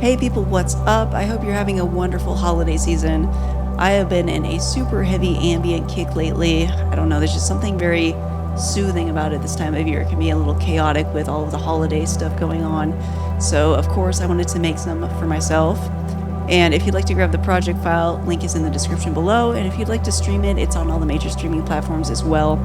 Hey people, what's up? I hope you're having a wonderful holiday season. I have been in a super heavy ambient kick lately. I don't know, there's just something very soothing about it this time of year. It can be a little chaotic with all of the holiday stuff going on. So of course I wanted to make some for myself. And if you'd like to grab the project file, link is in the description below. And if you'd like to stream it, it's on all the major streaming platforms as well.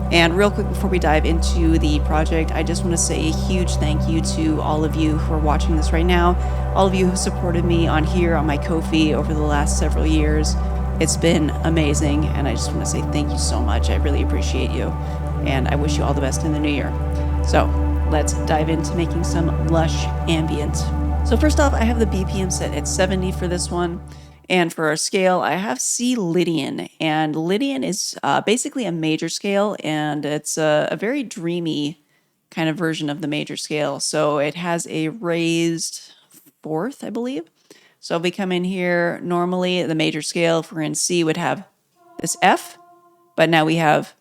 And real quick before we dive into the project, I just want to say a huge thank you to all of you who are watching this right now, all of you who supported me on here on my Ko-fi over the last several years. It's been amazing, and I just want to say thank you so much. I really appreciate you, and I wish you all the best in the new year. So let's dive into making some lush ambient. So first off, I have the BPM set at 70 for this one. And for our scale, I have C Lydian, and Lydian is basically a major scale, and it's a very dreamy kind of version of the major scale. So it has a raised fourth, I believe. So if we come in here, normally the major scale, if we're in C, would have this F, but now we have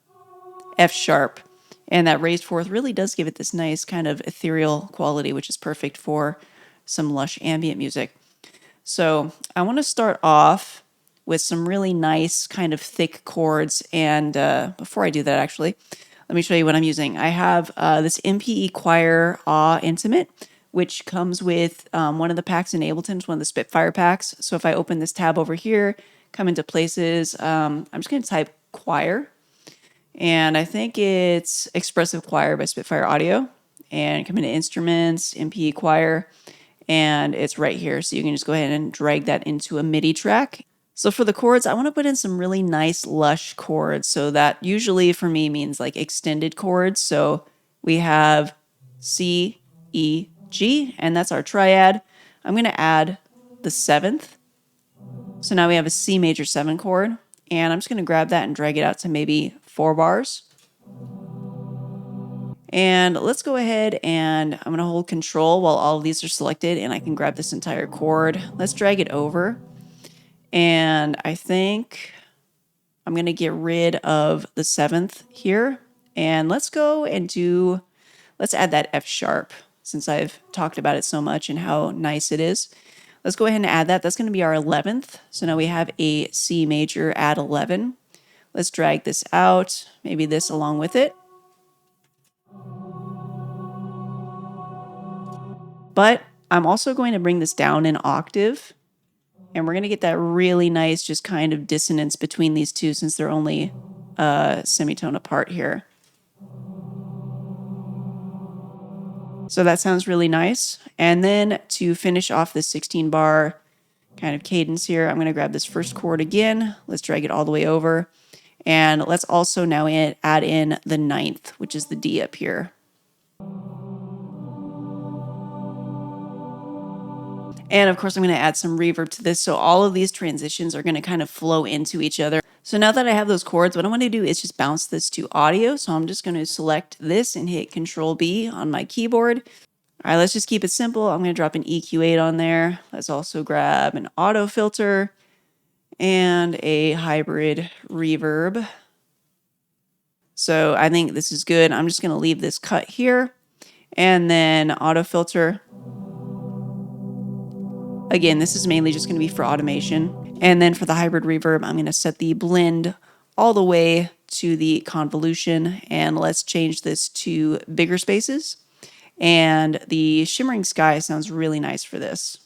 F sharp. And that raised fourth really does give it this nice kind of ethereal quality, which is perfect for some lush ambient music. So I want to start off with some really nice kind of thick chords. And before I do that, actually, let me show you what I'm using. I have this MkIII Awe Intimate, which comes with one of the packs in Ableton, one of the Spitfire packs. So if I open this tab over here, come into places, I'm just going to type choir. And I think it's Expressive Choir by Spitfire Audio. And come into Instruments, MkIII. And it's right here. So you can just go ahead and drag that into a MIDI track. So for the chords, I want to put in some really nice lush chords. So that usually for me means like extended chords. So we have C, E, G, and that's our triad. I'm going to add the seventh. So now we have a C major 7 chord. And I'm just going to grab that and drag it out to maybe 4 bars. And let's go ahead and I'm going to hold control while all of these are selected, and I can grab this entire chord. Let's drag it over. And I think I'm going to get rid of the 7th here. And let's go and let's add that F sharp since I've talked about it so much and how nice it is. Let's go ahead and add that. That's going to be our 11th. So now we have a C major at 11. Let's drag this out, maybe this along with it. But I'm also going to bring this down an octave, and we're going to get that really nice just kind of dissonance between these two since they're only a semitone apart here. So that sounds really nice. And then to finish off this 16 bar kind of cadence here, I'm going to grab this first chord again. Let's drag it all the way over. And let's also now add in the 9th, which is the D up here. And of course, I'm going to add some reverb to this. So all of these transitions are going to kind of flow into each other. So now that I have those chords, what I want to do is just bounce this to audio. So I'm just going to select this and hit Control B on my keyboard. All right, let's just keep it simple. I'm going to drop an EQ8 on there. Let's also grab an auto filter and a hybrid reverb. So I think this is good. I'm just going to leave this cut here. And then auto filter. Again, this is mainly just going to be for automation. And then for the hybrid reverb, I'm going to set the blend all the way to the convolution. And let's change this to bigger spaces. And the shimmering sky sounds really nice for this.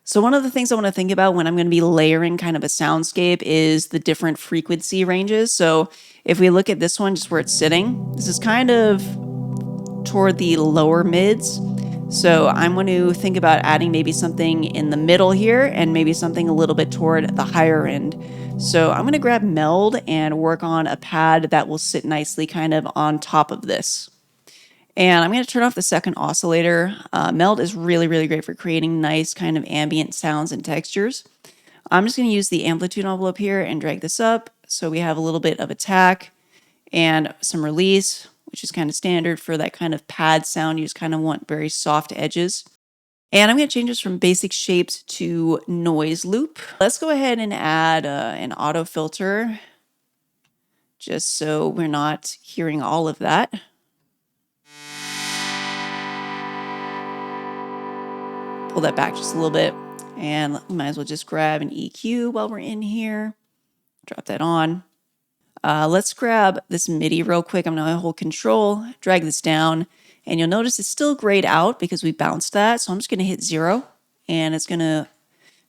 So one of the things I want to think about when I'm going to be layering kind of a soundscape is the different frequency ranges. So if we look at this one, just where it's sitting, this is kind of toward the lower mids. So I'm going to think about adding maybe something in the middle here and maybe something a little bit toward the higher end. So I'm going to grab Meld and work on a pad that will sit nicely kind of on top of this. And I'm going to turn off the second oscillator. Meld is really, really great for creating nice kind of ambient sounds and textures. I'm just going to use the amplitude envelope here and drag this up. So we have a little bit of attack and some release, which is kind of standard for that kind of pad sound. You just kind of want very soft edges. And I'm going to change this from basic shapes to noise loop. Let's go ahead and add an auto filter just so we're not hearing all of that. Pull that back just a little bit, and we might as well just grab an EQ while we're in here. Drop that on. Let's grab this MIDI real quick. I'm going to hold Control, drag this down, and you'll notice it's still grayed out because we bounced that. So I'm just going to hit 0, and it's going to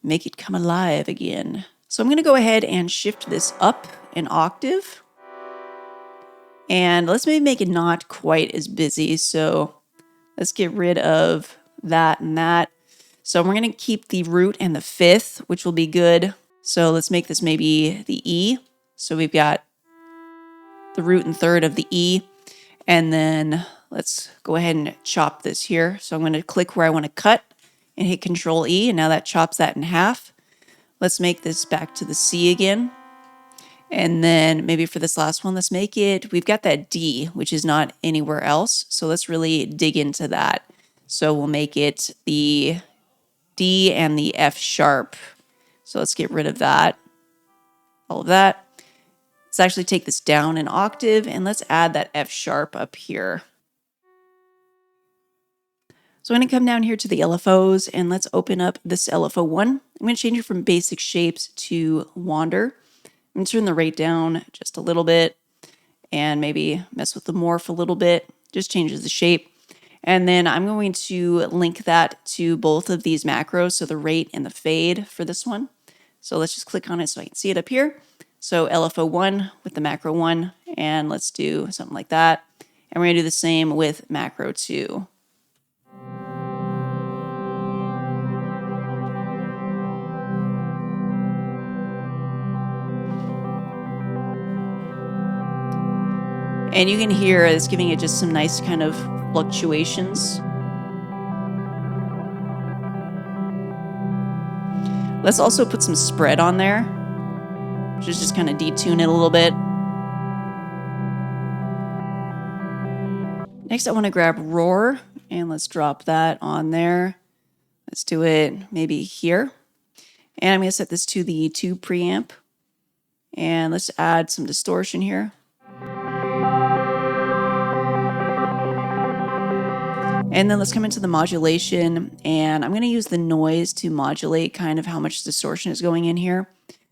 make it come alive again. So I'm going to go ahead and shift this up an octave. And let's maybe make it not quite as busy. So let's get rid of that and that. So we're going to keep the root and the fifth, which will be good. So let's make this maybe the E. So we've got the root and third of the E. And then let's go ahead and chop this here. So I'm going to click where I want to cut and hit Control E. And now that chops that in half. Let's make this back to the C again. And then maybe for this last one, let's make it, we've got that D, which is not anywhere else. So let's really dig into that. So we'll make it the D and the F sharp. So let's get rid of that, all of that. Let's actually take this down an octave and let's add that F sharp up here. So I'm going to come down here to the LFOs and let's open up this LFO1. I'm going to change it from basic shapes to wander. I'm going to turn the rate down just a little bit and maybe mess with the morph a little bit. Just changes the shape. And then I'm going to link that to both of these macros, so the rate and the fade for this one. So let's just click on it so I can see it up here. So LFO1 with the macro 1, and let's do something like that. And we're going to do the same with macro 2. And you can hear it's giving it just some nice kind of fluctuations. Let's also put some spread on there, which is just kind of detune it a little bit. Next, I want to grab roar, and let's drop that on there. Let's do it maybe here. And I'm going to set this to the 2 preamp. And let's add some distortion here. And then let's come into the modulation, and I'm going to use the noise to modulate kind of how much distortion is going in here.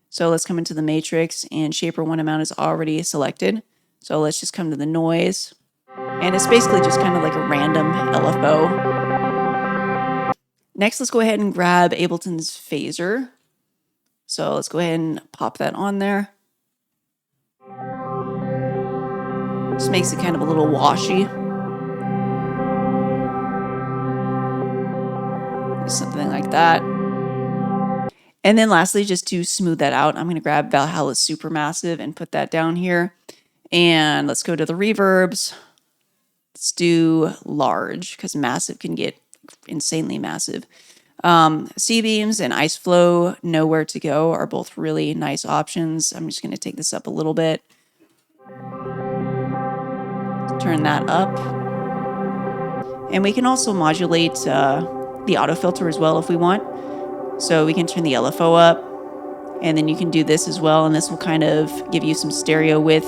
So let's come into the matrix, and shaper 1 amount is already selected. So let's just come to the noise, and it's basically just kind of like a random LFO. Next, let's go ahead and grab Ableton's phaser. So let's go ahead and pop that on there. Just makes it kind of a little washy. Something like that. And then lastly, just to smooth that out, I'm going to grab Valhalla's Supermassive and put that down here. And let's go to the reverbs. Let's do large, because massive can get insanely massive. C-beams and ice flow, nowhere to go, are both really nice options. I'm just going to take this up a little bit. Turn that up. And we can also modulate the auto filter as well if we want. So we can turn the LFO up, and then you can do this as well, and this will kind of give you some stereo width.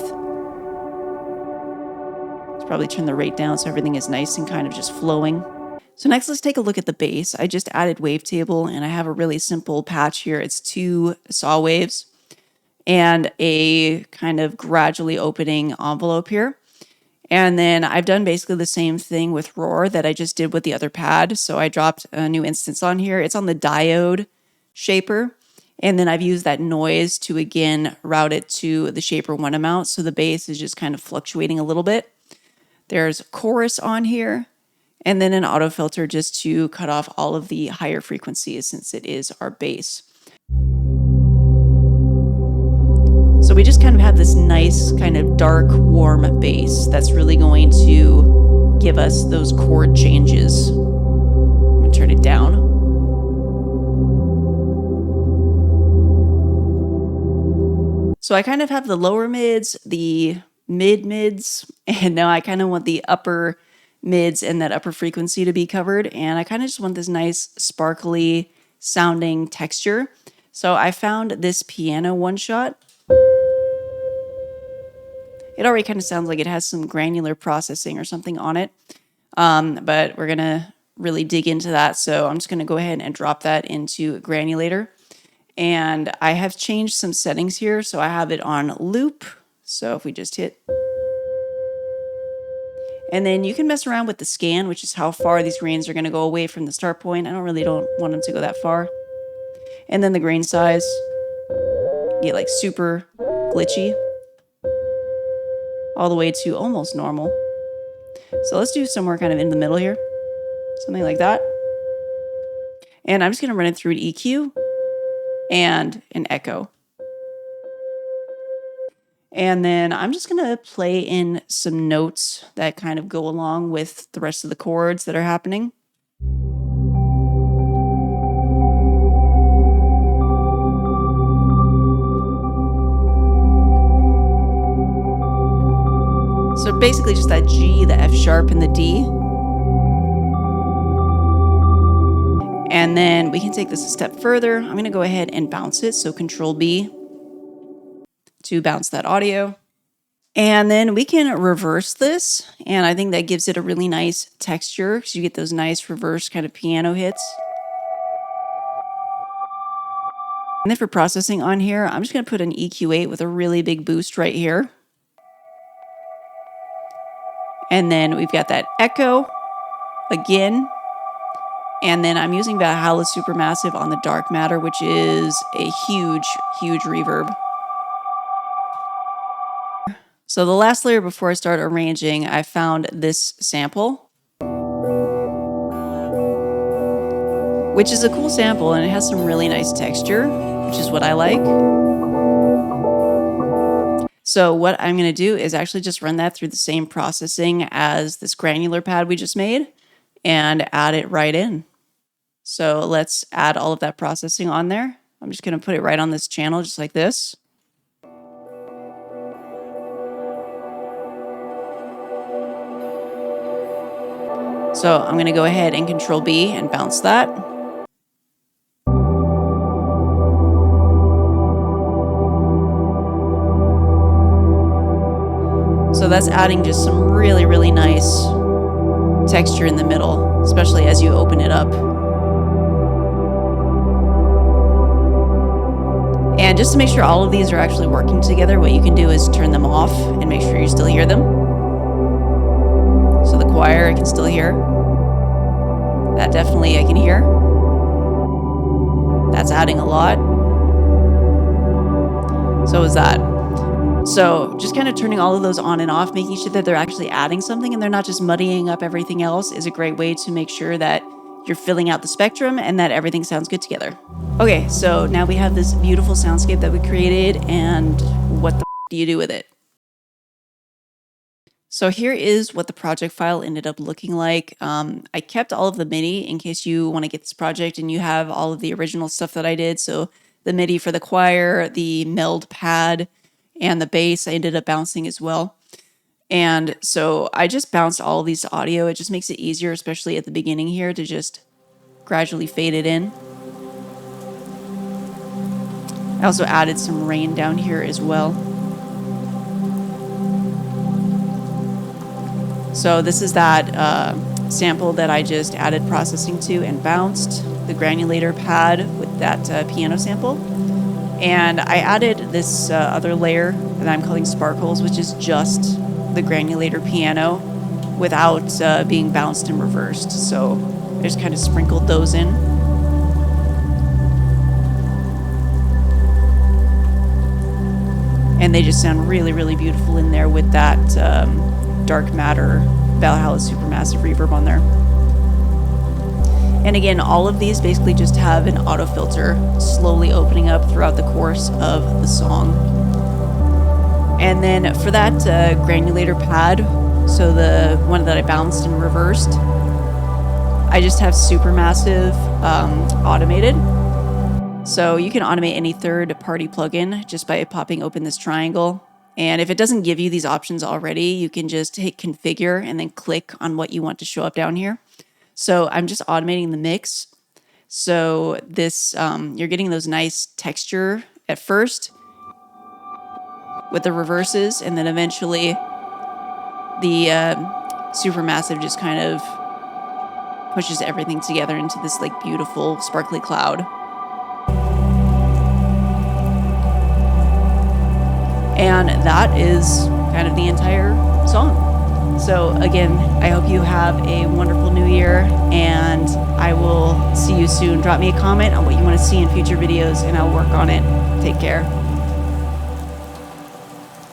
Let's probably turn the rate down so everything is nice and kind of just flowing. So next, let's take a look at the bass. I just added wavetable, and I have a really simple patch here. It's 2 saw waves and a kind of gradually opening envelope here. And then I've done basically the same thing with roar that I just did with the other pad. So I dropped a new instance on here. It's on the diode shaper. And then I've used that noise to, again, route it to the shaper 1 amount. So the bass is just kind of fluctuating a little bit. There's chorus on here. And then an auto filter just to cut off all of the higher frequencies since it is our bass. So we just kind of have this nice kind of dark, warm bass that's really going to give us those chord changes. I'm going to turn it down. So I kind of have the lower mids, the mid-mids, and now I kind of want the upper mids and that upper frequency to be covered. And I kind of just want this nice, sparkly sounding texture. So I found this piano one-shot. It already kind of sounds like it has some granular processing or something on it. But we're going to really dig into that. So I'm just going to go ahead and drop that into Granulator. And I have changed some settings here. So I have it on loop. So if we just hit, and then you can mess around with the scan, which is how far these grains are going to go away from the start point. I don't want them to go that far. And then the grain size, get like super glitchy, all the way to almost normal. So let's do somewhere kind of in the middle here, something like that. And I'm just going to run it through an EQ and an echo. And then I'm just going to play in some notes that kind of go along with the rest of the chords that are happening. So basically just that G, the F sharp, and the D. And then we can take this a step further. I'm going to go ahead and bounce it. So Control B to bounce that audio. And then we can reverse this. And I think that gives it a really nice texture. So you get those nice reverse kind of piano hits. And then for processing on here, I'm just going to put an EQ8 with a really big boost right here. And then we've got that echo again. And then I'm using Valhalla Supermassive on the dark matter, which is a huge, huge reverb. So the last layer before I start arranging, I found this sample, which is a cool sample and it has some really nice texture, which is what I like. So what I'm going to do is actually just run that through the same processing as this granular pad we just made and add it right in. So let's add all of that processing on there. I'm just going to put it right on this channel just like this. So I'm going to go ahead and Control B and bounce that. So that's adding just some really, really nice texture in the middle, especially as you open it up. And just to make sure all of these are actually working together, what you can do is turn them off and make sure you still hear them. So the choir I can still hear. That definitely I can hear. That's adding a lot. So is that. So just kind of turning all of those on and off, making sure that they're actually adding something and they're not just muddying up everything else is a great way to make sure that you're filling out the spectrum and that everything sounds good together. Okay, so now we have this beautiful soundscape that we created, and what the do you do with it? So here is what the project file ended up looking like. I kept all of the MIDI in case you want to get this project and you have all of the original stuff that I did. So the MIDI for the choir, the Meld pad, and the bass I ended up bouncing as well. And so I just bounced all of these to audio. It just makes it easier, especially at the beginning here, to just gradually fade it in. I also added some rain down here as well. So this is that sample that I just added processing to and bounced, the Granulator pad with that piano sample. And I added this other layer that I'm calling Sparkles, which is just the Granulator piano without being bounced and reversed. So I just kind of sprinkled those in. And they just sound really, really beautiful in there with that dark matter Valhalla Supermassive reverb on there. And again, all of these basically just have an auto filter slowly opening up throughout the course of the song. And then for that Granulator pad, so the one that I bounced and reversed, I just have Supermassive automated. So you can automate any third-party plugin just by popping open this triangle. And if it doesn't give you these options already, you can just hit configure and then click on what you want to show up down here. So I'm just automating the mix. So this, you're getting those nice texture at first. with the reverses, and then eventually the supermassive just kind of pushes everything together into this like beautiful sparkly cloud. And that is kind of the entire song. So again, I hope you have a wonderful new year, and I will see you soon. Drop me a comment on what you want to see in future videos, and I'll work on it. Take care.